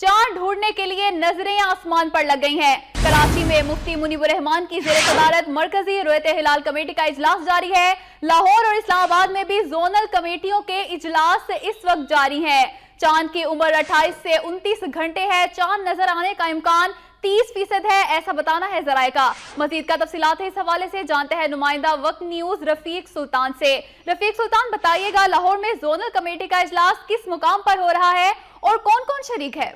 चांद ढूंढने के लिए नजरें आसमान पर लग गई हैं। कराची में मुफ्ती मुनीबुर रहमान की ज़ेरे सदारत मरकजी रुयत हिलाल कमेटी का इजलास जारी है। लाहौर और इस्लामाबाद में भी जोनल कमेटियों के इजलास इस वक्त जारी हैं। चांद की उम्र 28 से 29 घंटे है। चांद नजर आने का इम्कान 30% है, ऐसा बताना है जराए का। मजीद का तफसीलात है इस हवाले से जानते हैं नुमाइंदा वक्त न्यूज रफीक सुल्तान से। रफीक सुल्तान, बताइएगा लाहौर में जोनल कमेटी का इजलास किस मुकाम पर हो रहा है और कौन कौन शरीक है?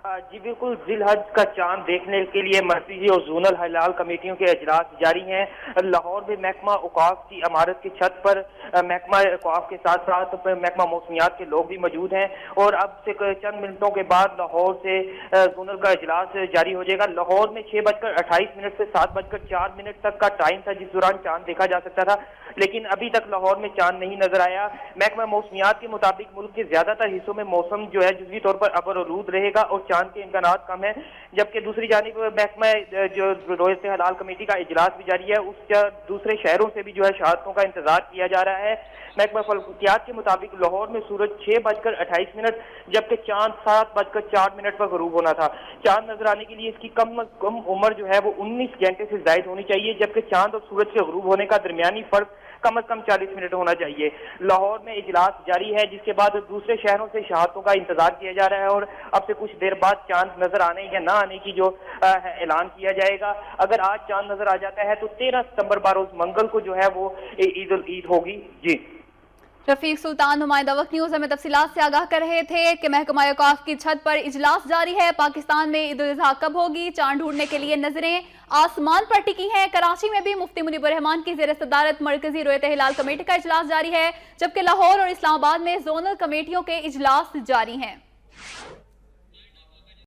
जी बिल्कुल, जिलहज का चांद देखने के लिए मरकजी और जोनल हिलाल कमेटियों के इजलास जारी हैं। लाहौर में महकमा औकाफ की इमारत की छत पर महकमा औकाफ के साथ साथ महकमा मौसमियात के लोग भी मौजूद हैं और अब से चंद मिनटों के बाद लाहौर से जोनल का इजलास जारी हो जाएगा। लाहौर में 6:28 से 7:04 तक का टाइम था जिस दौरान चांद देखा जा सकता था, लेकिन अभी तक लाहौर में चांद नहीं नजर आया। महकमा मौसमियात के मुताबिक मुल्क के ज्यादातर हिस्सों में मौसम जो है जुज़वी तौर पर अबरआलूद रहेगा और चांद के इम्कानात कम है, जबकि दूसरी जानिब महकमा जो रुयत हिलाल कमेटी का इजलास भी जारी है, उस दूसरे शहरों से भी जो है शहादतों का इंतजार किया जा रहा है। महकमा फल्कियात के मुताबिक लाहौर में सूरज 6:28 जबकि चांद 7:04 पर गरूब होना था। चांद नजर आने के लिए इसकी कम उम्र जो है वो 19 घंटे से जायद होनी चाहिए, जबकि चांद और सूरज के गरूब होने का दरमियानी फर्क कम से कम 40 मिनट होना चाहिए। लाहौर में इजलास जारी है, जिसके बाद दूसरे शहरों से शहादतों का इंतजार किया जा रहा है और अब से कुछ देर बाद चांद नजर आने या ना आने की जो ऐलान किया जाएगा। अगर आज चांद नजर आ जाता है तो 13 सितंबर बरोज मंगल को जो है वो ईद होगी। जी रफीक सुल्तान नुमाइंदा वक्त न्यूज हमें तफसीलात से आगाह कर रहे थे कि महकमा औकाफ की छत पर इजलास जारी है। पाकिस्तान में ईद उल अज़हा कब होगी, चांद ढूंढने के लिए नजरें आसमान पर टिकी हैं। कराची में भी मुफ्ती मुनीबुर रहमान की ज़ेरे सदारत मरकजी रुयत हिलाल कमेटी का इजलास जारी है, जबकि लाहौर और इस्लामाबाद में जोनल कमेटियों के इजलास जारी हैं।